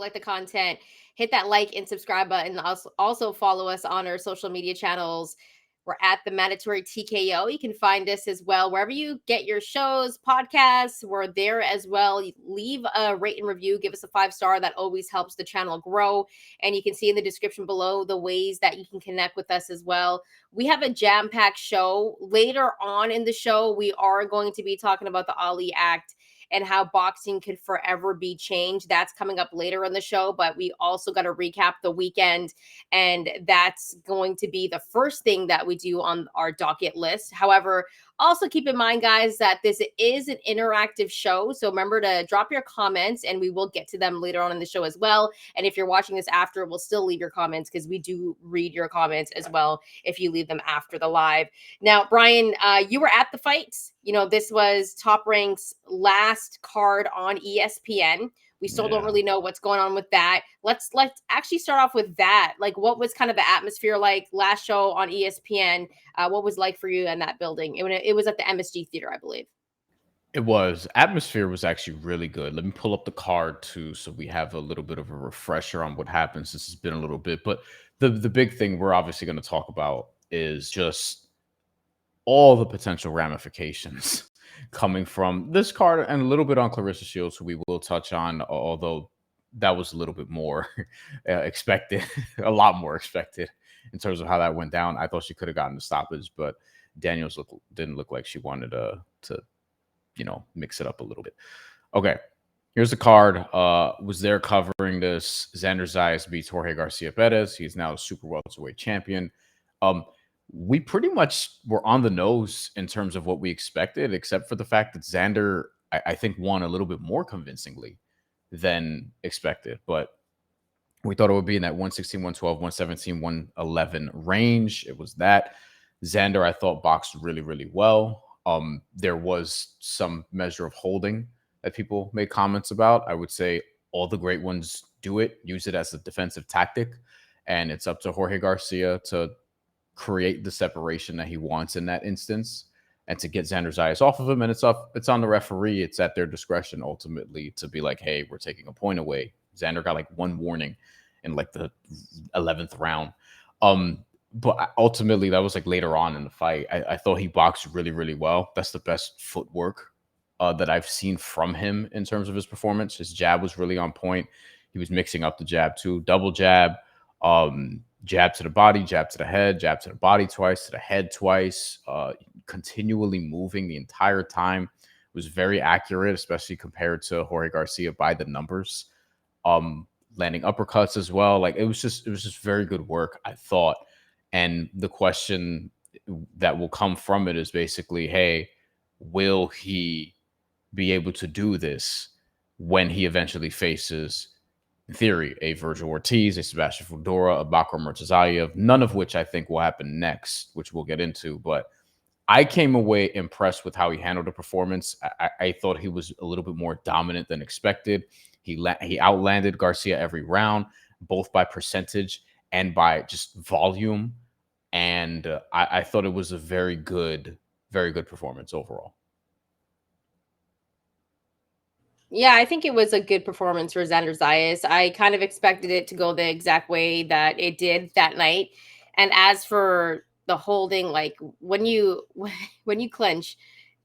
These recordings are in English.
like the content, hit that like and subscribe button. Also follow us on our social media channels. We're at the Mandatory TKO. You can find us as well wherever you get your shows, podcasts. We're there as well. Leave a rate and review. Give us a 5-star. That always helps the channel grow. And you can see in the description below the ways that you can connect with us as well. We have a jam-packed show. Later on in the show, we are going to be talking about the Ali Act and how boxing could forever be changed. That's coming up later in the show, but we also got to recap the weekend, and that's going to be the first thing that we do on our docket list. However, also keep in mind, guys, that this is an interactive show, so remember to drop your comments, and we will get to them later on in the show as well. And if you're watching this after, we'll still leave your comments because we do read your comments as well if you leave them after the live. Now, Bryan, you were at the fights. You know, this was Top Rank's last card on ESPN. We still don't really know what's going on with that. Let's actually start off with that. Like, what was kind of the atmosphere like last show on ESPN? What was like for you in that building? It was at the MSG Theater, I believe. It was. Atmosphere was actually really good. Let me pull up the card too, so we have a little bit of a refresher on what happened since it's been a little bit. But the big thing we're obviously going to talk about is just all the potential ramifications coming from this card, and a little bit on Clarissa Shields, who we will touch on, although that was a little bit more expected, a lot more expected in terms of how that went down. I thought she could have gotten the stoppage, but Daniels didn't look like she wanted to mix it up a little bit. Okay, here's the card. Was there covering this. Xander Zayas beats Jorge Garcia Perez. He is now a super welterweight champion. We pretty much were on the nose in terms of what we expected, except for the fact that Xander, I think, won a little bit more convincingly than expected. But we thought it would be in that 116, 112, 117, 111 range. It was that. Xander, I thought, boxed really, really well. There was some measure of holding that people made comments about. I would say all the great ones do it, use it as a defensive tactic. And it's up to Jorge Garcia to create the separation that he wants in that instance and to get Xander Zayas off of him. And it's on the referee. It's at their discretion ultimately to be like, hey, we're taking a point away. Xander got like one warning in like the 11th round. But ultimately that was like later on in the fight. I thought he boxed really, really well. That's the best footwork that I've seen from him in terms of his performance. His jab was really on point. He was mixing up the jab too. Double jab, jab to the body, jab to the head, jab to the body twice, to the head twice, continually moving the entire time. It was very accurate, especially compared to Jorge Garcia by the numbers. Landing uppercuts as well. Like it was just very good work, I thought. And the question that will come from it is basically, hey, will he be able to do this when he eventually faces, in theory, a Vergil Ortiz, a Sebastian Fedora, a Bakram Murtazayev, none of which I think will happen next, which we'll get into. But I came away impressed with how he handled the performance. I thought he was a little bit more dominant than expected. He outlanded Garcia every round, both by percentage and by just volume. And I thought it was a very good performance overall. Yeah, I think it was a good performance for Xander Zayas. I kind of expected it to go the exact way that it did that night. And as for the holding, like when you clinch,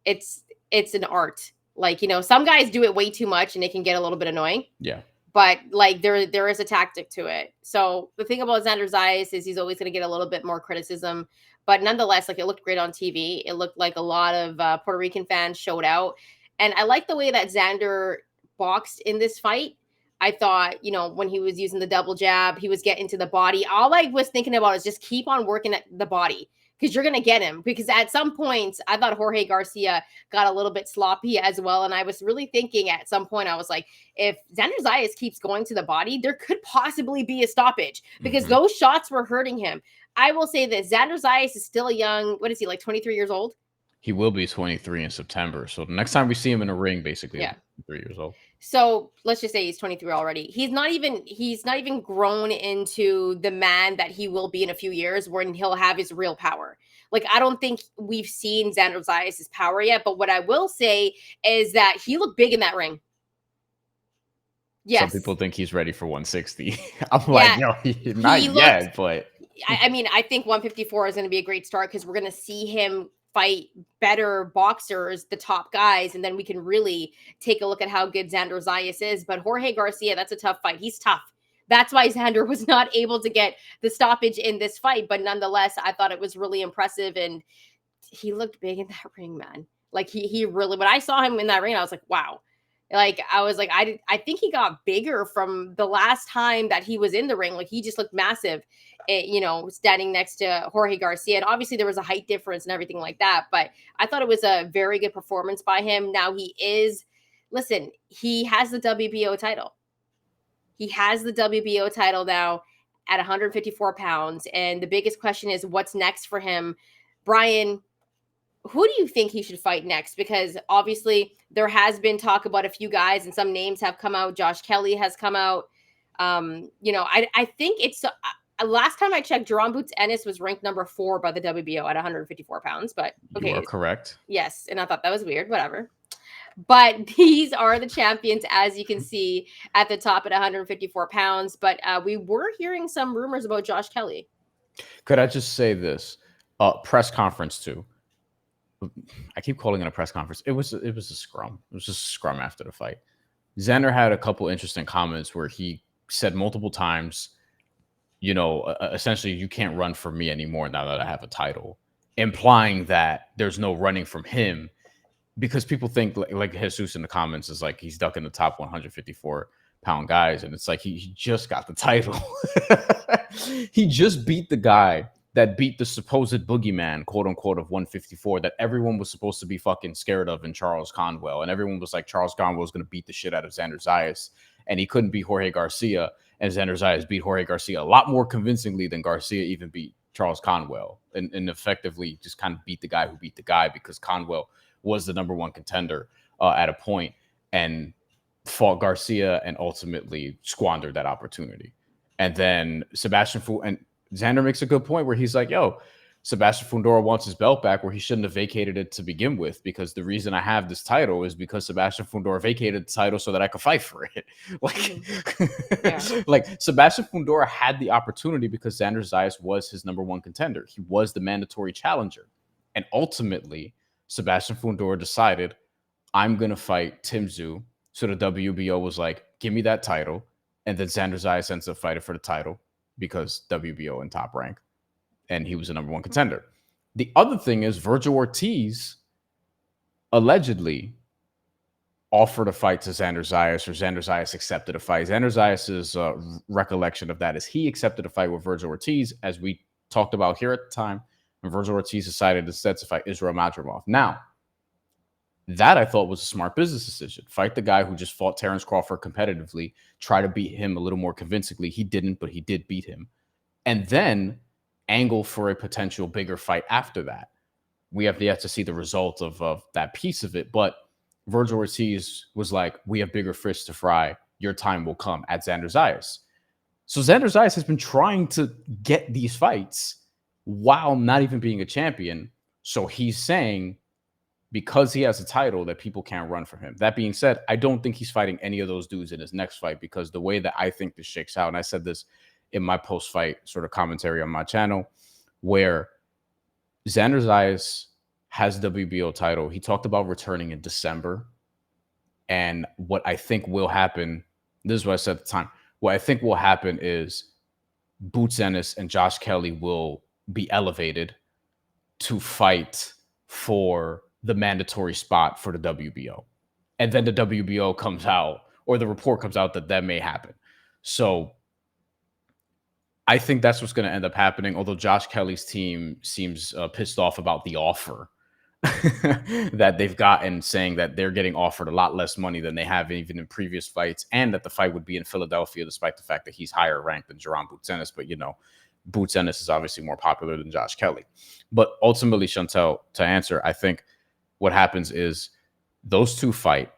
it's an art. Like, you know, some guys do it way too much and it can get a little bit annoying. Yeah. But like there is a tactic to it. So the thing about Xander Zayas is he's always going to get a little bit more criticism. But nonetheless, like it looked great on TV. It looked like a lot of Puerto Rican fans showed out. And I like the way that Xander boxed in this fight. I thought, you know, when he was using the double jab, he was getting to the body. All I was thinking about is just keep on working at the body because you're going to get him. Because at some points, I thought Jorge Garcia got a little bit sloppy as well. And I was really thinking at some point, I was like, if Xander Zayas keeps going to the body, there could possibly be a stoppage because those shots were hurting him. I will say that Xander Zayas is still a young, what is he, like 23 years old? He will be 23 in September. So the next time we see him in a ring, basically, yeah, 3 years old. So let's just say he's 23 already. He's not even grown into the man that he will be in a few years when he'll have his real power. Like, I don't think we've seen Xander Zayas' power yet. But what I will say is that he looked big in that ring. Some Yes. people think he's ready for 160. I'm like, Yeah. yo, He not looked yet, but I mean, I think 154 is going to be a great start because we're going to see him fight better boxers, the top guys, and then we can really take a look at how good Xander Zayas is. But Jorge Garcia, that's a tough fight. He's tough. That's why Xander was not able to get the stoppage in this fight. But nonetheless, I thought it was really impressive, and he looked big in that ring, man. Like he really. When I saw him in that ring, I was like, wow. Like I was like, I think he got bigger from the last time that he was in the ring. Like he just looked massive, standing next to Jorge Garcia. And obviously there was a height difference and everything like that. But I thought it was a very good performance by him. Now listen, he has the WBO title. He has the WBO title now at 154 pounds. And the biggest question is what's next for him? Bryan, who do you think he should fight next? Because obviously there has been talk about a few guys and some names have come out. Josh Kelly has come out. I think it's last time I checked, Jaron Boots Ennis was ranked number 4 by the WBO at 154 pounds. But you are okay, correct. yes. And I thought that was weird, whatever. But these are the champions, as you can see at the top at 154 pounds. But we were hearing some rumors about Josh Kelly. Could I just say this? Press conference too. I keep calling it a press conference. It was a scrum. It was just a scrum after the fight. Xander had a couple interesting comments where he said multiple times, essentially, you can't run for me anymore now that I have a title, implying that there's no running from him because people think like Jesus in the comments is like he's ducking the top 154-pound guys, and it's like he just got the title. He just beat the guy that beat the supposed boogeyman, quote unquote, of 154 that everyone was supposed to be fucking scared of in Charles Conwell. And everyone was like, Charles Conwell was going to beat the shit out of Xander Zayas. And he couldn't beat Jorge Garcia. And Xander Zayas beat Jorge Garcia a lot more convincingly than Garcia even beat Charles Conwell. And effectively just kind of beat the guy who beat the guy because Conwell was the number 1 contender at a point and fought Garcia and ultimately squandered that opportunity. And then Xander makes a good point where he's like, yo, Sebastian Fundora wants his belt back where he shouldn't have vacated it to begin with because the reason I have this title is because Sebastian Fundora vacated the title so that I could fight for it. Like Sebastian Fundora had the opportunity because Xander Zayas was his number 1 contender. He was the mandatory challenger. And ultimately, Sebastian Fundora decided, I'm going to fight Tim Tszyu. So the WBO was like, give me that title. And then Xander Zayas ends up fighting for the title because WBO in Top Rank. And he was the number 1 contender. The other thing is Vergil Ortiz allegedly offered a fight to Xander Zayas, or Xander Zayas accepted a fight. Xander Zayas' recollection of that is he accepted a fight with Vergil Ortiz, as we talked about here at the time, and Vergil Ortiz decided instead to fight Israel Madrimov. Now, that I thought was a smart business decision. Fight the guy who just fought Terrence Crawford competitively, try to beat him a little more convincingly. He didn't, but he did beat him. And then angle for a potential bigger fight after that. We have yet to see the result of that piece of it, but Vergil Ortiz was like, we have bigger fish to fry. Your time will come at Xander Zayas. So Xander Zayas has been trying to get these fights while not even being a champion. So he's saying, because he has a title, that people can't run for him. That being said, I don't think he's fighting any of those dudes in his next fight because the way that I think this shakes out, and I said this in my post-fight sort of commentary on my channel, where Xander Zayas has WBO title. He talked about returning in December. And what I think will happen, this is what I said at the time, what I think will happen is Boots Ennis and Josh Kelly will be elevated to fight for the mandatory spot for the WBO. And then the WBO comes out, or the report comes out that may happen. So I think that's what's going to end up happening, although Josh Kelly's team seems pissed off about the offer that they've gotten, saying that they're getting offered a lot less money than they have even in previous fights, and that the fight would be in Philadelphia, despite the fact that he's higher ranked than Jaron Boots Ennis. But, Boots Ennis is obviously more popular than Josh Kelly. But ultimately, Shantelle, to answer, I think what happens is those two fight,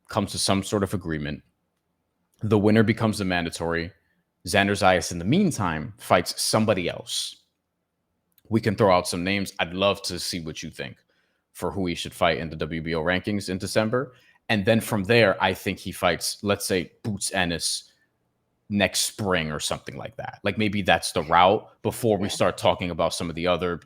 comes to some sort of agreement. The winner becomes the mandatory. Xander Zayas, in the meantime, fights somebody else. We can throw out some names. I'd love to see what you think for who he should fight in the WBO rankings in December. And then from there, I think he fights, let's say, Boots Ennis next spring or something like that. Like maybe that's the route before we start talking about some of the other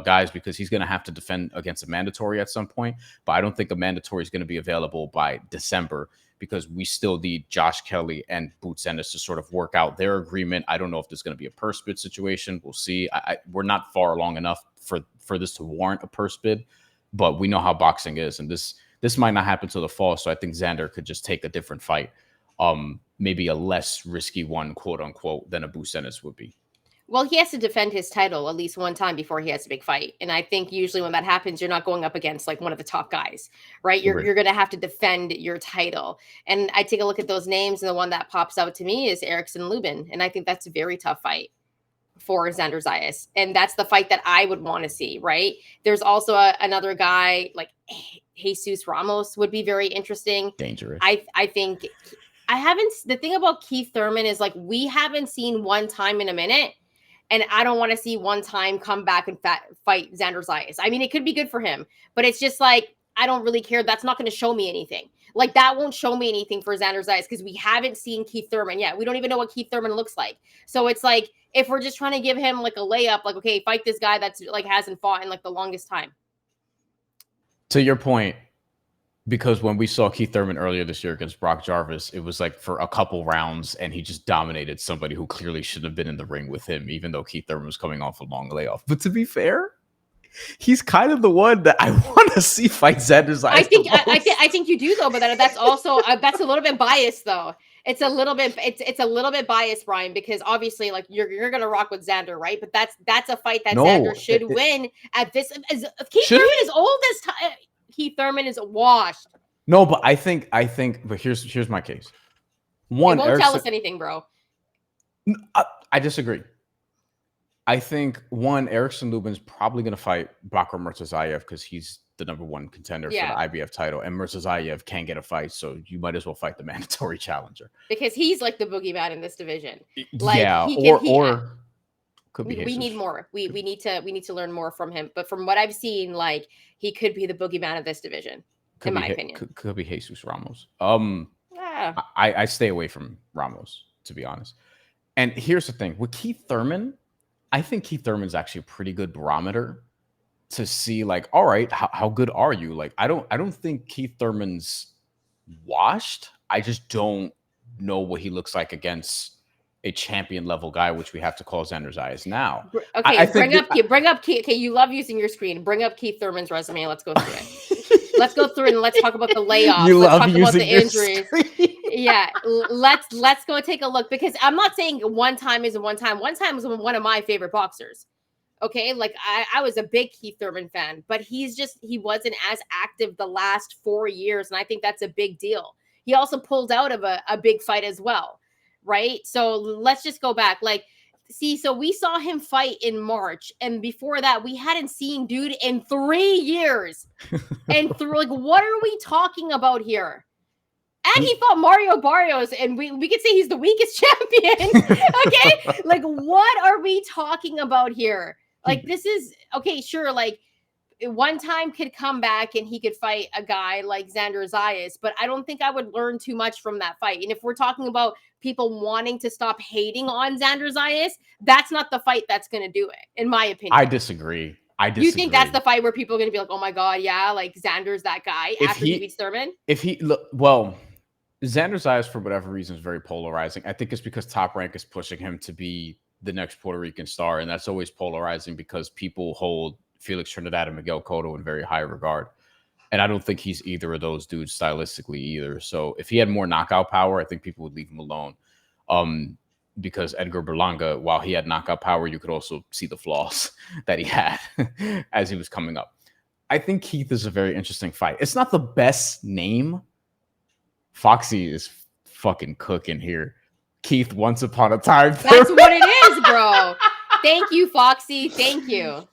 guys, because he's going to have to defend against a mandatory at some point. But I don't think a mandatory is going to be available by December, because we still need Josh Kelly and Boots Ennis to sort of work out their agreement. I don't know if there's going to be a purse bid situation. We'll see. We're not far along enough for this to warrant a purse bid, but we know how boxing is, and this might not happen till the fall. So I think Xander could just take a different fight, maybe a less risky one, quote unquote, than a Boots Ennis would be. Well, he has to defend his title at least one time before he has a big fight. And I think usually when that happens, you're not going up against like one of the top guys, right? You're going to have to defend your title. And I take a look at those names, and the one that pops out to me is Erickson Lubin. And I think that's a very tough fight for Xander Zayas. And that's the fight that I would want to see, right? There's also another guy like Jesus Ramos would be very interesting. Dangerous. I think the thing about Keith Thurman is like, we haven't seen one time in a minute. And I don't want to see one time come back and fight Xander Zayas. I mean, it could be good for him, but it's just like, I don't really care. That's not going to show me anything. Like, that won't show me anything for Xander Zayas, because we haven't seen Keith Thurman yet. We don't even know what Keith Thurman looks like. So it's like, if we're just trying to give him like a layup, like, okay, fight this guy that's like hasn't fought in like the longest time. To your point, because when we saw Keith Thurman earlier this year against Brock Jarvis, it was like for a couple rounds, and he just dominated somebody who clearly shouldn't have been in the ring with him, even though Keith Thurman was coming off a long layoff. But to be fair, he's kind of the one that I want to see fight Xander Zayas. I think you do though, but that's also that's a little bit biased though. It's a little bit biased, Brian, because obviously like you're gonna rock with Xander, right? But that's a fight that Xander should win at this. Keith Thurman is old as time. Keith Thurman is washed. No, but I think, but here's my case. One, it won't tell us anything, bro. I disagree. I think one, Erickson Lubin's probably going to fight Bakar Murtazayev because he's the #1 contender for the IBF title, and Murtazayev can't get a fight, so you might as well fight the mandatory challenger because he's like the boogeyman in this division. Like, yeah, or could be. We need more. We need to learn more from him. But from what I've seen, like, he could be the boogeyman of this division, in my opinion. Could be Jesus Ramos. I stay away from Ramos, to be honest. And here's the thing with Keith Thurman. I think Keith Thurman's actually a pretty good barometer to see, like, all right, how good are you? Like, I don't think Keith Thurman's washed. I just don't know what he looks like against a champion level guy, which we have to call Xander Zayas now. Okay, bring up Keith. Okay, you love using your screen. Bring up Keith Thurman's resume. Let's go through it. Let's go through it and let's talk about the layoffs. Let's talk about the injuries. Yeah, let's go take a look, because I'm not saying one time isn't one time. One time was one of my favorite boxers. Okay, like I was a big Keith Thurman fan, but he wasn't as active the last 4 years, and I think that's a big deal. He also pulled out of a big fight as well. Right. So let's just go back. Like, see, so we saw him fight in March. And before that, we hadn't seen dude in 3 years. And like, what are we talking about here? And he fought Mario Barrios, and we could say he's the weakest champion. Okay. Like, what are we talking about here? Like, this is okay. Sure. Like, one time could come back and he could fight a guy like Xander Zayas, but I don't think I would learn too much from that fight. And if we're talking about people wanting to stop hating on Xander Zayas, that's not the fight that's going to do it, in my opinion. I disagree. You think that's the fight where people are going to be like, oh my God, yeah, like Xander's that guy after he beats Thurman? Well, Xander Zayas, for whatever reason, is very polarizing. I think it's because Top Rank is pushing him to be the next Puerto Rican star, and that's always polarizing because people hold Felix Trinidad and Miguel Cotto in very high regard. And I don't think he's either of those dudes stylistically either. So if he had more knockout power, I think people would leave him alone. Because Edgar Berlanga, while he had knockout power, you could also see the flaws that he had as he was coming up. I think Keith is a very interesting fight. It's not the best name. Foxy is fucking cooking here. Keith, once upon a time. That's what it is, bro. Thank you, Foxy. Thank you.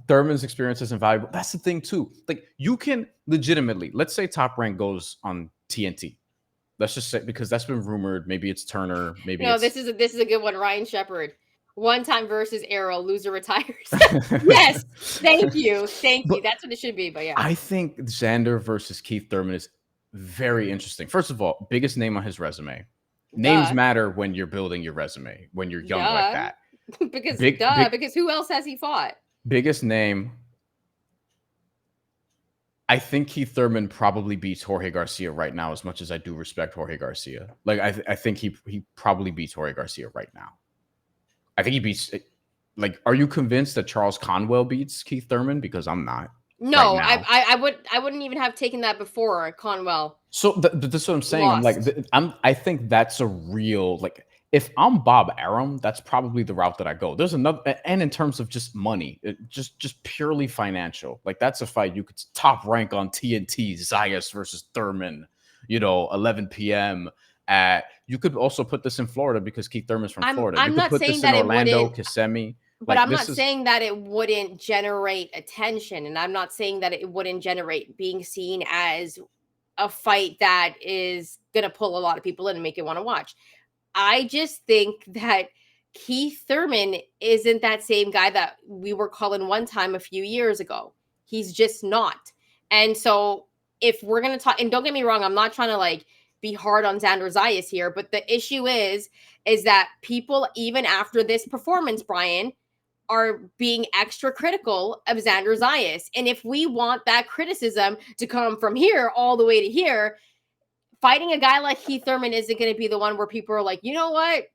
Thurman's experience is invaluable. That's the thing too. Like, you can legitimately, let's say Top Rank goes on TNT. Let's just say, because that's been rumored. Maybe it's Turner. Maybe this is a good one. Ryan Shepard, one time versus Arrow, loser retires. Yes, thank you. That's what it should be. But yeah, I think Xander versus Keith Thurman is very interesting. First of all, biggest name on his resume. Names Duh. matter when you're building your resume, when you're young like Duh. that. because Big, big, because who else has he fought? biggest name. I think Keith Thurman probably beats Jorge Garcia right now, as much as I do respect Jorge Garcia. Like I think he probably beats Jorge Garcia right now. I think he beats. Like, are you convinced that Charles Conwell beats Keith Thurman? Because I'm not right No, now. I wouldn't even have taken that before Conwell So that's what I'm saying. I'm like, lost. I think that's a real, like, if I'm Bob Arum, that's probably the route that I go. There's another, and in terms of just money, just purely financial, like that's a fight you could top rank on TNT. Zayas versus Thurman, 11 p.m. at. You could also put this in Florida because Keith Thurman's from Florida. You I'm could not put saying this in that it Orlando, wouldn't, Kissimmee. but Like I'm this not is saying that it wouldn't generate attention, and I'm not saying that it wouldn't generate being seen as a fight that is going to pull a lot of people in and make it want to watch. I just think that Keith Thurman isn't that same guy that we were calling one time a few years ago. He's just not. And so if we're going to talk, and don't get me wrong, I'm not trying to like be hard on Xander Zayas here, but the issue is that people, even after this performance, Bryan, are being extra critical of Xander Zayas. And if we want that criticism to come from here all the way to here, fighting a guy like Keith Thurman isn't going to be the one where people are like, you know what?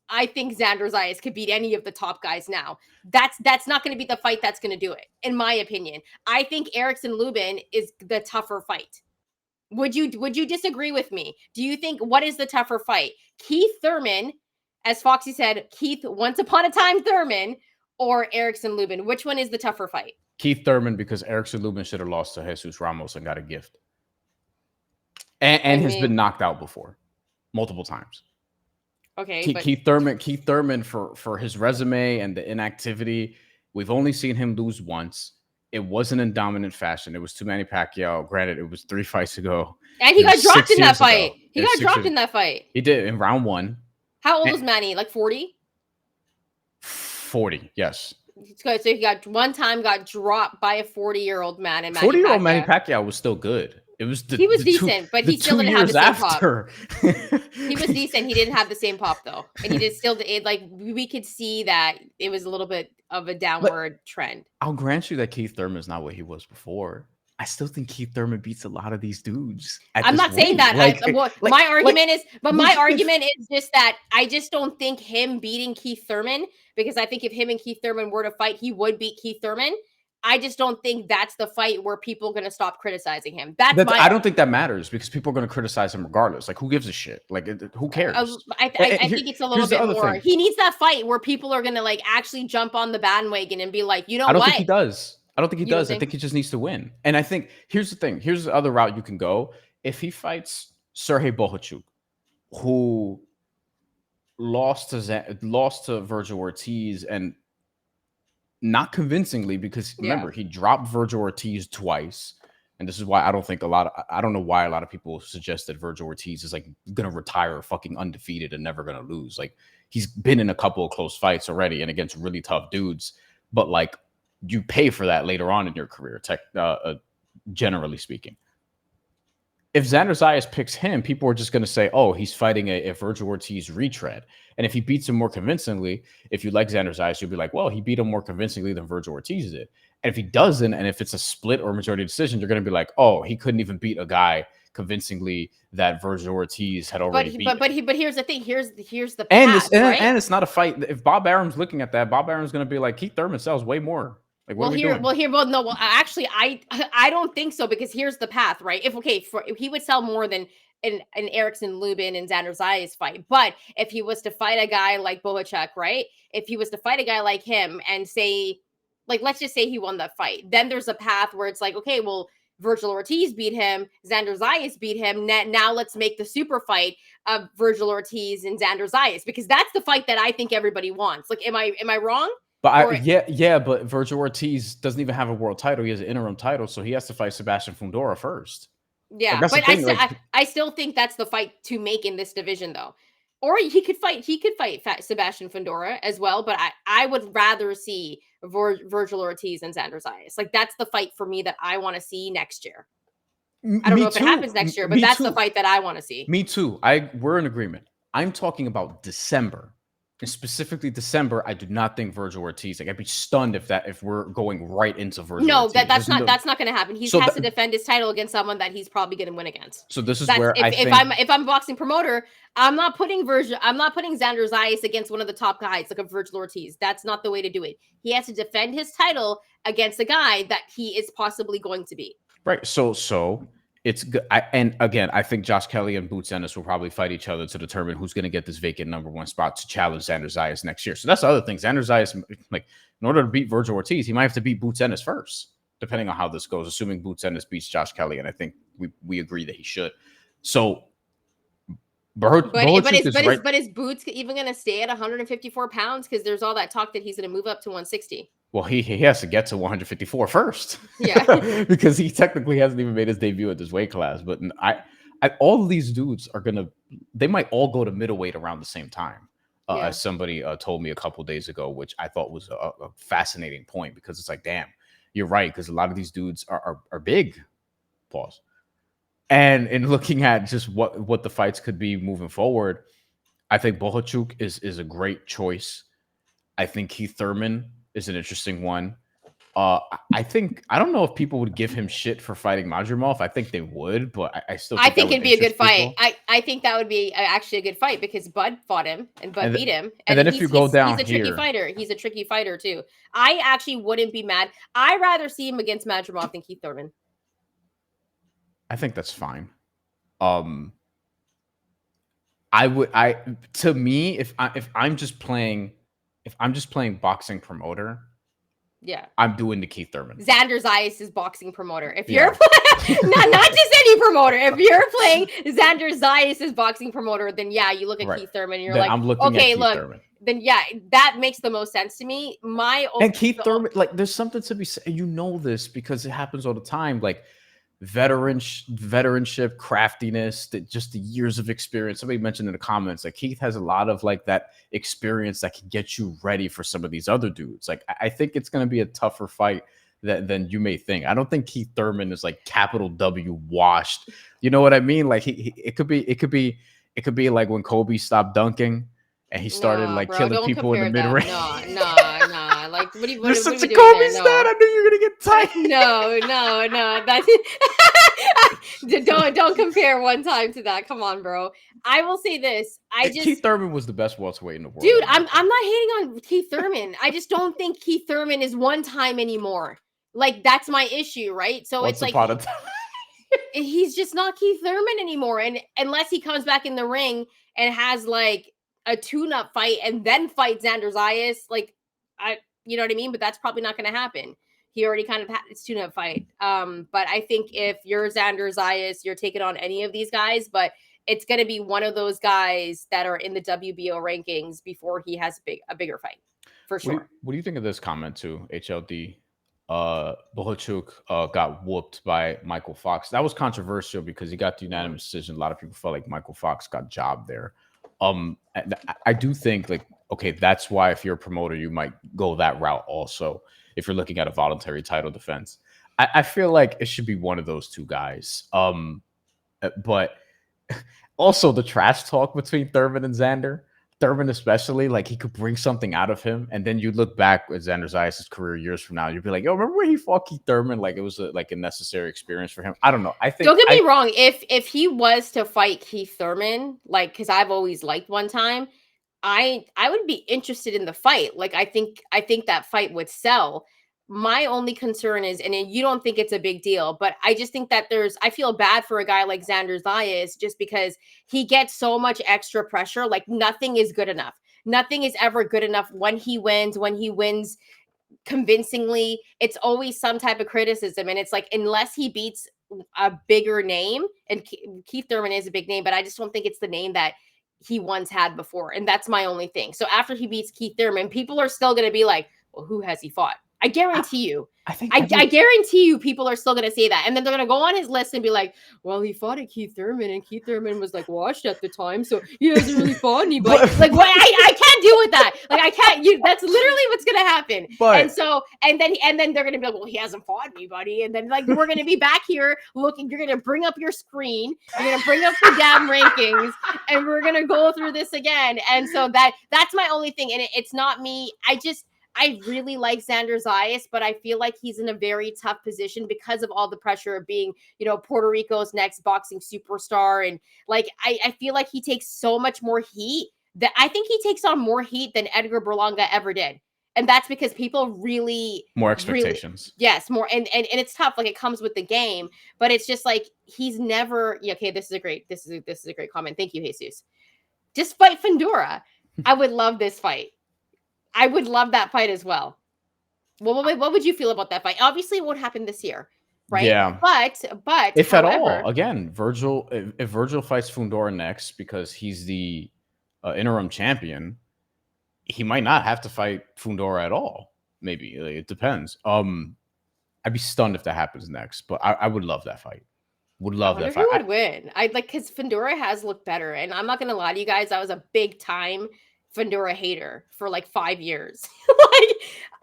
I think Xander Zayas could beat any of the top guys now. That's not going to be the fight that's going to do it, in my opinion. I think Erickson Lubin is the tougher fight. Would you disagree with me? Do you think what is the tougher fight? Keith Thurman, as Foxy said, Keith once upon a time Thurman, or Erickson Lubin? Which one is the tougher fight? Keith Thurman, because Erickson Lubin should have lost to Jesus Ramos and got a gift. And has been knocked out before, multiple times. Okay, Keith Thurman for his resume and the inactivity, we've only seen him lose once. It wasn't in dominant fashion. It was too Manny Pacquiao. Granted, it was 3 fights ago. And he got dropped in that fight. He got dropped in that fight. He did in round 1. How old was Manny? Like 40? 40, yes. So he got dropped by a 40-year-old man. And 40-year-old Manny Pacquiao was still good. He was decent, but he still didn't have the same after. pop. He was decent. He didn't have the same pop though, and he did still. We could see that it was a little bit of a downward trend. I'll grant you that Keith Thurman is not what he was before. I still think Keith Thurman beats a lot of these dudes. I'm not saying that. My argument is just that I just don't think him beating Keith Thurman, because I think if him and Keith Thurman were to fight, he would beat Keith Thurman. I just don't think that's the fight where people are going to stop criticizing him. I don't think that matters, because people are going to criticize him regardless. Like, who gives a shit? Like, who cares? I think it's a little bit more. He needs that fight where people are going to like actually jump on the bandwagon and be like, you know what? I don't think he does. I think he just needs to win. And I think here's the thing. Here's the other route you can go. If he fights Sergey Bohachuk, who lost to Vergil Ortiz, and not convincingly, because remember, he dropped Vergil Ortiz twice. And this is why I don't know why a lot of people suggest that Vergil Ortiz is like going to retire fucking undefeated and never going to lose. Like, he's been in a couple of close fights already and against really tough dudes, but like, you pay for that later on in your career, generally speaking. If Xander Zayas picks him, people are just going to say, oh, he's fighting a Vergil Ortiz retread. And if he beats him more convincingly, if you like Xander Zayas, you'll be like, well, he beat him more convincingly than Vergil Ortiz did. And if he doesn't, and if it's a split or majority decision, you're going to be like, oh, he couldn't even beat a guy convincingly that Vergil Ortiz had already beat. But here's the thing. Here's the path, and it's not a fight. If Bob Arum's looking at that, Bob Arum's going to be like, Keith Thurman sells way more. Like, actually, I don't think so, because here's the path, right? If he would sell more than an Erickson Lubin and Xander Zayas fight, but if he was to fight a guy like Bohachuk, right? If he was to fight a guy like him and say, like, let's just say he won that fight, then there's a path where it's like, okay, well, Vergil Ortiz beat him, Xander Zayas beat him. Now let's make the super fight of Vergil Ortiz and Xander Zayas, because that's the fight that I think everybody wants. Like, am I wrong? But but Vergil Ortiz doesn't even have a world title. He has an interim title, so he has to fight Sebastian Fundora first. Yeah, like, but I still think that's the fight to make in this division, though. Or he could fight Sebastian Fundora as well, but I would rather see Vergil Ortiz and Xander Zayas. Like, that's the fight for me that I want to see next year. I don't Me know if it too. happens next year, but Me that's the too. fight that I want to see. Me too. We're in agreement. I'm talking about December. And specifically December, I do not think Vergil Ortiz. Like I'd be stunned if we're going right into Vergil No, Ortiz. that's not going to happen. He So has to defend his title against someone that he's probably going to win against. So this is That's where I think if I'm a boxing promoter, I'm not putting Xander Zayas against one of the top guys like a Vergil Ortiz. That's not the way to do it. He has to defend his title against a guy that he is possibly going to be. Right. So it's good. And again, I think Josh Kelly and Boots Ennis will probably fight each other to determine who's going to get this vacant number one spot to challenge Xander Zayas next year. So that's the other thing. Xander Zayas, like, in order to beat Vergil Ortiz, he might have to beat Boots Ennis first, depending on how this goes, assuming Boots Ennis beats Josh Kelly. And I think we agree that he should. So, but is Boots even going to stay at 154 pounds? Because there's all that talk that he's going to move up to 160. Well, he has to get to 154 first. Yeah. Because he technically hasn't even made his debut at this weight class. But all of these dudes they might all go to middleweight around the same time. As somebody told me a couple days ago, which I thought was a fascinating point, because it's like, damn, you're right. Because a lot of these dudes are big. Pause. And in looking at just what the fights could be moving forward, I think Bohachuk is a great choice. I think Keith Thurman is an interesting one. I don't know if people would give him shit for fighting Madrimov. I think they would, but I still think it'd be a good fight. I think that would be actually a good fight because Bud fought him and Bud beat him. And then if you go down he's a tricky fighter. He's a tricky fighter too. I actually wouldn't be mad. I'd rather see him against Madrimov than Keith Thurman. I think that's fine. To me, if I'm just playing boxing promoter, yeah, I'm doing the Keith Thurman. Xander Zayas is boxing promoter. If you're playing, not just any promoter, if you're playing Xander Zayas is boxing promoter, then yeah, you look at Keith Thurman and you're like, I'm looking at Keith Thurman. Then yeah, that makes the most sense to me. And Keith Thurman, like, there's something to be said. You know this because it happens all the time. Like, veteranship, craftiness, that just the years of experience. Somebody mentioned in the comments, like, Keith has a lot of like that experience that can get you ready for some of these other dudes. Like, I think it's going to be a tougher fight than you may think. I don't think Keith Thurman is like capital W washed. You know what I mean? Like, it could be like when Kobe stopped dunking and he started killing people in the mid range. No. Like, what are you? You're such a Kobe stan. I knew you were gonna get tight. No. That's don't compare one time to that. Come on, bro. I will say this. Keith Thurman was the best welterweight in the world. Dude, I'm not hating on Keith Thurman. I just don't think Keith Thurman is one time anymore. Like, that's my issue, right? So it's like he's just not Keith Thurman anymore. And unless he comes back in the ring and has like a tune-up fight and then fight Xander Zayas, like, you know what I mean? But that's probably not going to happen. He already kind of had his tune-up fight. But I think if you're Xander Zayas, you're taking on any of these guys, but it's going to be one of those guys that are in the WBO rankings before he has a bigger fight, for sure. What do you think of this comment too, HLD? Bohachuk got whooped by Michael Fox. That was controversial because he got the unanimous decision. A lot of people felt like Michael Fox got jobbed there. I do think, like, okay, that's why if you're a promoter, you might go that route also if you're looking at a voluntary title defense. I feel like it should be one of those two guys. But also the trash talk between Thurman and Xander. Thurman especially, like, he could bring something out of him, and then you look back at Xander Zayas' career years from now, you'd be like, yo, remember when he fought Keith Thurman? Like, it was a necessary experience for him. I don't know. I think, don't get me wrong. If he was to fight Keith Thurman, like, because I've always liked one time, I would be interested in the fight. Like, I think that fight would sell. My only concern is, and you don't think it's a big deal, but I just think that I feel bad for a guy like Xander Zayas just because he gets so much extra pressure. Like, nothing is good enough. Nothing is ever good enough when he wins convincingly. It's always some type of criticism. And it's like, unless he beats a bigger name, and Keith Thurman is a big name, but I just don't think it's the name that he once had before. And that's my only thing. So after he beats Keith Thurman, people are still going to be like, well, who has he fought? I guarantee you. I think I guarantee you people are still going to say that. And then they're going to go on his list and be like, well, he fought at Keith Thurman and Keith Thurman was like washed at the time. So he hasn't really fought anybody. Like, what? I can't deal with that. Like, I can't. That's literally what's going to happen. But and then they're going to be like, well, he hasn't fought anybody. And then like, we're going to be back here looking, you're going to bring up your screen. You're going to bring up the damn rankings and we're going to go through this again. And so that's my only thing. And it's not me. I really like Xander Zayas, but I feel like he's in a very tough position because of all the pressure of being, Puerto Rico's next boxing superstar. And like, I feel like he takes so much more heat that I think he takes on more heat than Edgar Berlanga ever did. And that's because people really more expectations. Yes, more. And it's tough. Like it comes with the game, but it's just like, he's never, okay, this is a great comment. Thank you, Jesus. Just fight Fundora. I would love this fight. I would love that fight as well. What would you feel about that fight? Obviously, it won't happen this year, right? Yeah. But if at all, again, Vergil, if Vergil fights Fundora next because he's the interim champion, he might not have to fight Fundora at all. Maybe it depends. I'd be stunned if that happens next, but I would love that fight. Would love that fight. Who would win? I'd like because Fundora has looked better, and I'm not gonna lie to you guys. I was a big time Fundora hater for like 5 years. Like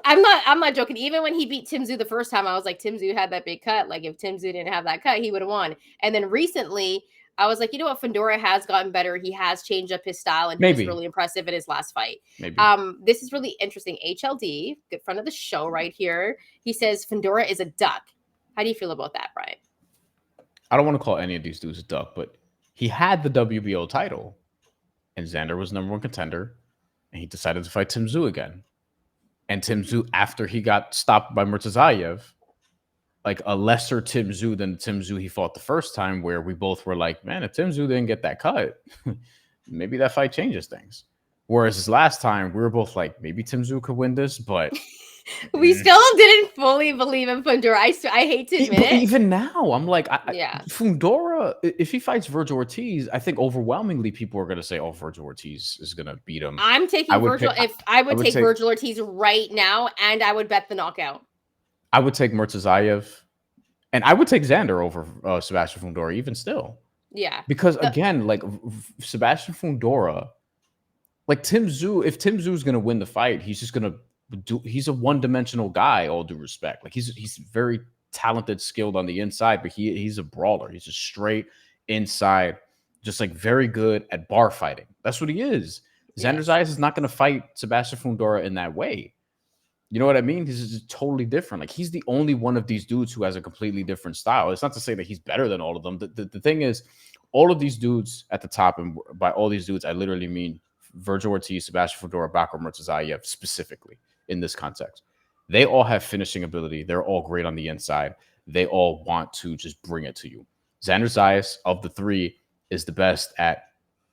I'm not joking. Even when he beat Tim Tszyu the first time, I was like, Tim Tszyu had that big cut. Like if Tim Tszyu didn't have that cut, he would have won. And then recently, I was like, you know what? Fundora has gotten better. He has changed up his style, and he was really impressive in his last fight. Maybe. This is really interesting. HLD, good friend of the show right here. He says Fundora is a duck. How do you feel about that, Brian? I don't want to call any of these dudes a duck, but he had the WBO title. And Xander was number one contender, and he decided to fight Tim Tszyu again. And Tim Tszyu, after he got stopped by Murtazayev, like a lesser Tim Tszyu than the Tim Tszyu he fought the first time, where we both were like, man, if Tim Tszyu didn't get that cut, maybe that fight changes things. Whereas this last time, we were both like, maybe Tim Tszyu could win this, but we still didn't fully believe in Fundora. I hate to admit it. Even now, I'm like, Fundora, if he fights Vergil Ortiz, I think overwhelmingly people are going to say, oh, Vergil Ortiz is going to beat him. I'm taking Vergil. I would take Vergil Ortiz right now, and I would bet the knockout. I would take Murtazayev, and I would take Xander over Sebastian Fundora, even still. Yeah. Because, again, like, Sebastian Fundora, like, Tim Tszyu, if Tim Tszyu is going to win the fight, he's just going to he's a one-dimensional guy, all due respect. Like he's very talented, skilled on the inside, but he's a brawler. He's just straight inside, just like very good at bar fighting. That's what he is. Xander Zayas is not going to fight Sebastian Fundora in that way. You know what I mean? He's just totally different. Like he's the only one of these dudes who has a completely different style. It's not to say that he's better than all of them. The thing is, all of these dudes at the top, and by all these dudes, I literally mean Vergil Ortiz, Sebastian Fundora, Bakar Murtazayev specifically. In this context, they all have finishing ability. They're all great on the inside. They all want to just bring it to you. Xander Zayas, of the three, is the best at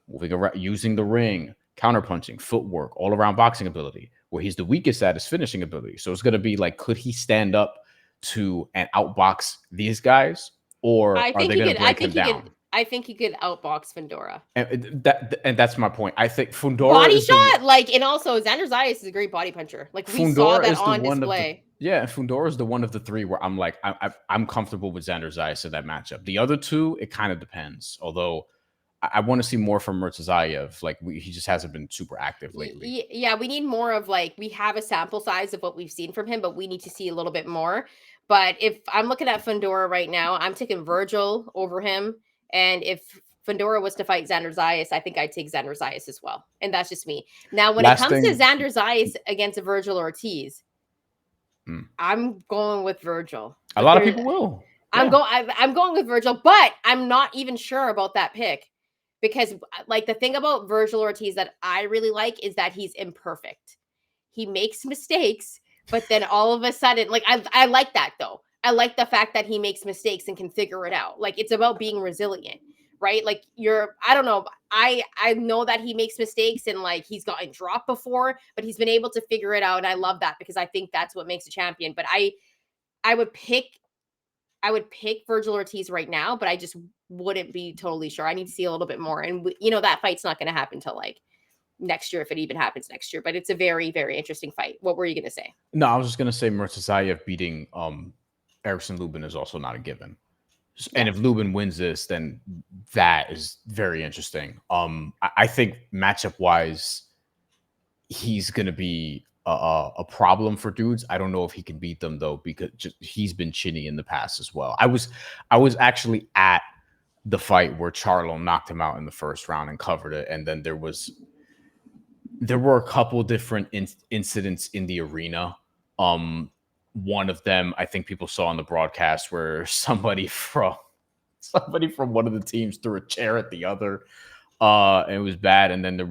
moving around, using the ring, counterpunching, footwork, all-around boxing ability. Where he's the weakest at is finishing ability. So it's going to be like, could he stand up to and outbox these guys, or are they going to break him down? I think he could outbox Fundora. And that's my point. I think Fundora body shot, and also Xander Zayas is a great body puncher. Like we Fundora saw that on display. Fundora is the one of the three where I'm like, I'm comfortable with Xander Zayas in that matchup. The other two, it kind of depends. Although I want to see more from Murtazayev. Like he just hasn't been super active lately. Yeah, we need more of we have a sample size of what we've seen from him, but we need to see a little bit more. But if I'm looking at Fundora right now, I'm taking Vergil over him. And if Fundora was to fight Xander Zayas, I think I'd take Xander Zayas as well. And that's just me. Now, when it comes to Xander Zayas against Vergil Ortiz, I'm going with Vergil. A lot of people will. I'm going with Vergil, but I'm not even sure about that pick. Because the thing about Vergil Ortiz that I really like is that he's imperfect. He makes mistakes, but then all of a sudden, I like that though. I like the fact that he makes mistakes and can figure it out. It's about being resilient, right? I don't know. I know that he makes mistakes and he's gotten dropped before, but he's been able to figure it out. And I love that because I think that's what makes a champion. But I would pick Vergil Ortiz right now, but I just wouldn't be totally sure. I need to see a little bit more. And that fight's not going to happen till next year if it even happens next year. But it's a very, very interesting fight. What were you going to say? No, I was just gonna say Murtazayev beating Erickson Lubin is also not a given. And if Lubin wins this, then that is very interesting. I think matchup wise, he's gonna be a problem for dudes. I don't know if he can beat them though, because he's been chinny in the past as well. I was actually at the fight where Charlo knocked him out in the first round and covered it, and then there were a couple different incidents in the arena. One of them I think people saw on the broadcast where somebody from one of the teams threw a chair at the other, and it was bad. And then there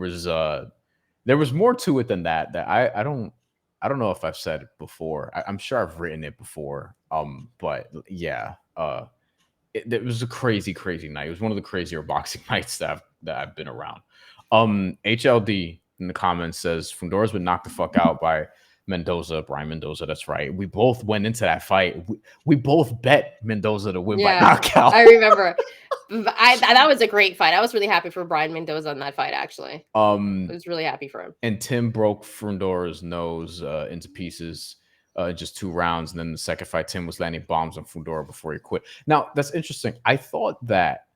was more to it than that. That I don't know if I've said it before. I'm sure I've written it before. But yeah, it was a crazy night. It was one of the crazier boxing nights that I've been around. HLD in the comments says Fundora's been knocked the fuck out by Brian Mendoza. That's right. We both went into that fight. We both bet Mendoza to win by knockout. I remember. That was a great fight. I was really happy for Brian Mendoza on that fight, actually. I was really happy for him. And Tim broke Fundora's nose into pieces just 2 rounds. And then the second fight, Tim was landing bombs on Fundora before he quit. Now, that's interesting. I thought that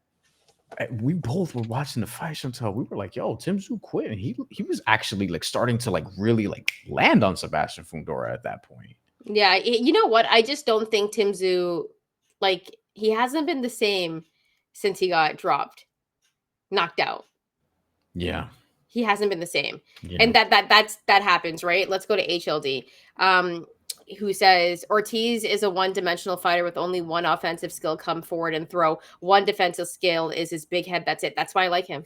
we both were watching the fight, Shantelle. We were like, yo, Tim Tszyu quit. And he was actually like starting to like really like land on Sebastian Fundora at that point. Yeah. You know what? I just don't think Tim Tszyu, like, he hasn't been the same since he got knocked out. Yeah. He hasn't been the same. Yeah. And that happens, right? Let's go to HLD. Who says Ortiz is a one-dimensional fighter with only one offensive skill, come forward and throw. One defensive skill is his big head. That's it. That's why I like him.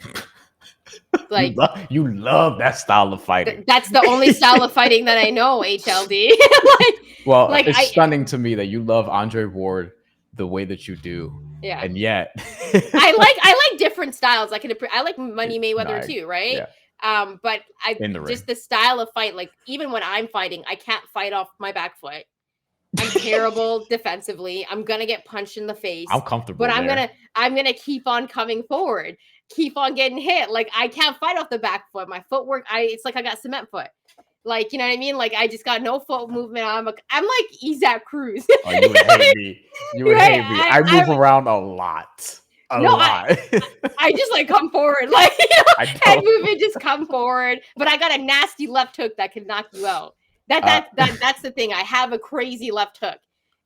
Like you love that style of fighting. That's the only style of fighting that I know, HLD. It's stunning to me that you love Andre Ward the way that you do. Yeah. And yet I like different styles. I like Money Mayweather too, right? Yeah. But just the style of fight, like even when I'm fighting, I can't fight off my back foot. I'm terrible defensively. I'm gonna get punched in the face. I'm comfortable, but I'm gonna keep on coming forward, keep on getting hit. Like I can't fight off the back foot. My footwork, it's like I got cement foot. Like, you know what I mean? Like I just got no foot movement. I'm like Isaac Cruz. Oh, you would hate me. You would hate me. I move around a lot. I just like come forward, like head movement, just come forward. But I got a nasty left hook that can knock you out. That's the thing. I have a crazy left hook,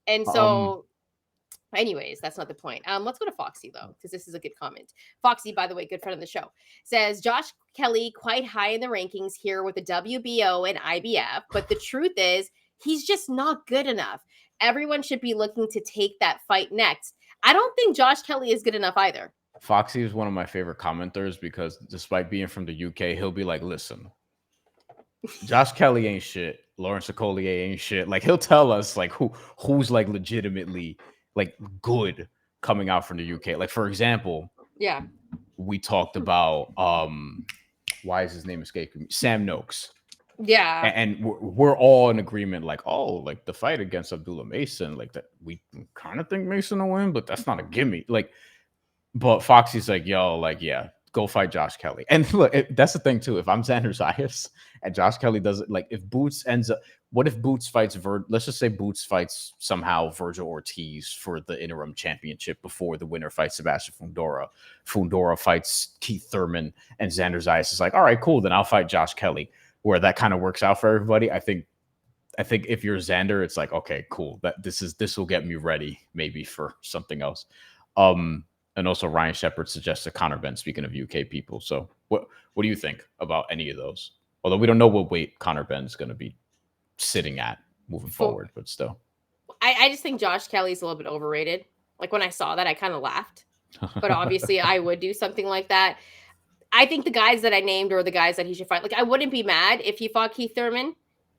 and so, anyways, that's not the point. Let's go to Foxy though, because this is a good comment. Foxy, by the way, good friend of the show, says Josh Kelly quite high in the rankings here with the WBO and IBF, but the truth is he's just not good enough. Everyone should be looking to take that fight next. I don't think Josh Kelly is good enough either. Foxy is one of my favorite commenters because despite being from the UK, he'll be like, listen, Josh Kelly ain't shit. Lawrence Okolie ain't shit. Like he'll tell us like who's like legitimately like good coming out from the UK. Like for example, we talked about why is his name escaping me? Sam Noakes. Yeah. And we're all in agreement, like, oh, like the fight against Abdullah Mason, like that we kind of think Mason will win, but that's not a gimme. Like, but Foxy's like, yo, like, yeah, go fight Josh Kelly. And look, that's the thing too. If I'm Xander Zayas and Josh Kelly doesn't, like, if Boots ends up, what if Boots fights let's just say Boots fights somehow Vergil Ortiz for the interim championship before the winner fights Sebastian Fundora. Fundora fights Keith Thurman, and Xander Zayas is like, all right, cool, then I'll fight Josh Kelly. Where that kind of works out for everybody. I think if you're Xander, it's like, okay, cool. This will get me ready maybe for something else. And also Ryan Shepard suggested Conor Benn, speaking of UK people. So what do you think about any of those? Although we don't know what weight Conor Benn's going to be sitting at moving forward, but still. I just think Josh Kelly's a little bit overrated. Like when I saw that, I kind of laughed. But obviously I would do something like that. I think the guys that I named are the guys that he should fight. Like, I wouldn't be mad if he fought Keith Thurman,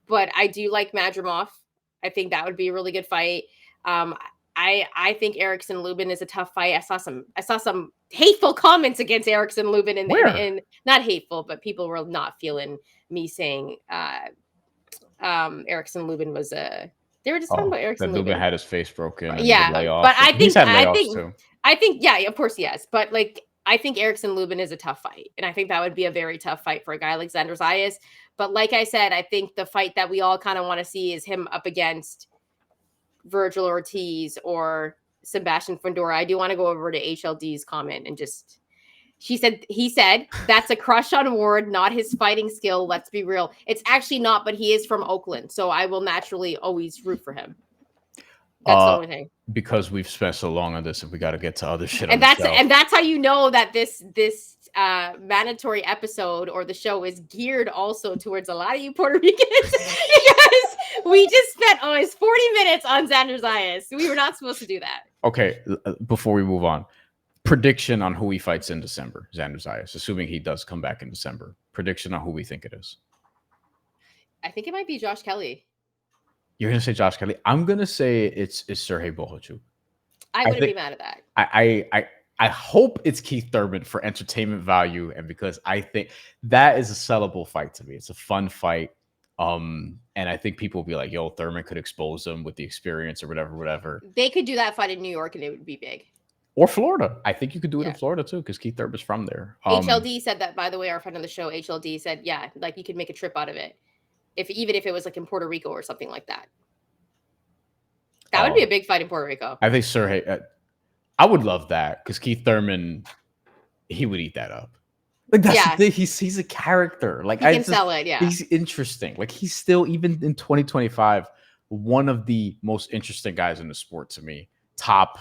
but I do like Madrimov. I think that would be a really good fight. I think Erickson Lubin is a tough fight. I saw some hateful comments against Erickson Lubin in not hateful, but people were not feeling me saying Erickson Lubin was they were just talking about Erickson Lubin. Had his face broken. Yeah, but I think, yeah, of course, yes. But like, I think Erickson Lubin is a tough fight. And I think that would be a very tough fight for a guy like Xander Zayas. But like I said, I think the fight that we all kind of want to see is him up against Vergil Ortiz or Sebastian Fundora. I do want to go over to HLD's comment and just... he said, that's a crush on Ward, not his fighting skill. Let's be real. It's actually not, but he is from Oakland. So I will naturally always root for him. That's the only thing. Because we've spent so long on this and we got to get to other shit. And that's how you know that this mandatory episode or the show is geared also towards a lot of you Puerto Ricans because we just spent almost 40 minutes on Xander Zayas. We were not supposed to do that. Okay, before we move on. Prediction on who he fights in December, Xander Zayas, assuming he does come back in December. Prediction on who we think it is. I think it might be Josh Kelly. You're going to say Josh Kelly? I'm going to say it's Sergey Bohachuk. I wouldn't be mad at that. I hope it's Keith Thurman for entertainment value and because I think that is a sellable fight to me. It's a fun fight. And I think people will be like, yo, Thurman could expose him with the experience or whatever. They could do that fight in New York and it would be big. Or Florida. I think you could do it in Florida too, because Keith Thurman's from there. HLD said that, by the way, our friend on the show, HLD said, yeah, like you could make a trip out of it. Even if it was like in Puerto Rico or something like that. That would be a big fight in Puerto Rico. I think Sergey, I would love that because Keith Thurman, he would eat that up. Like that's the thing. He's a character. Like he can sell it, yeah. He's interesting. Like he's still, even in 2025, one of the most interesting guys in the sport to me. Top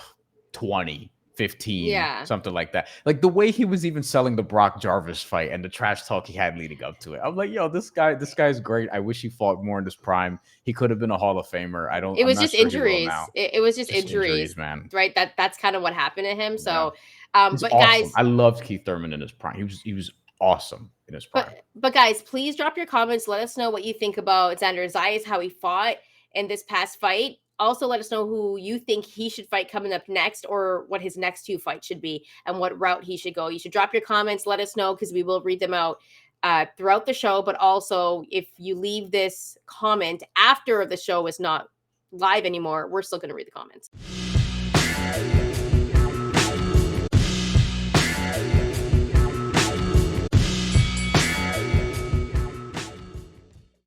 20. 15, something like that. Like the way he was even selling the Brock Jarvis fight and the trash talk he had leading up to it. I'm like, yo, this guy's great. I wish he fought more in his prime. He could have been a Hall of Famer. It was just injuries. It was just injuries, man. Right? That's kind of what happened to him. So, but awesome. Guys, I loved Keith Thurman in his prime. He was awesome in his prime. But guys, please drop your comments. Let us know what you think about Xander Zayas, how he fought in this past fight. Also, let us know who you think he should fight coming up next or what his next two fights should be and what route he should go. You should drop your comments. Let us know because we will read them out throughout the show. But also, if you leave this comment after the show is not live anymore, we're still going to read the comments.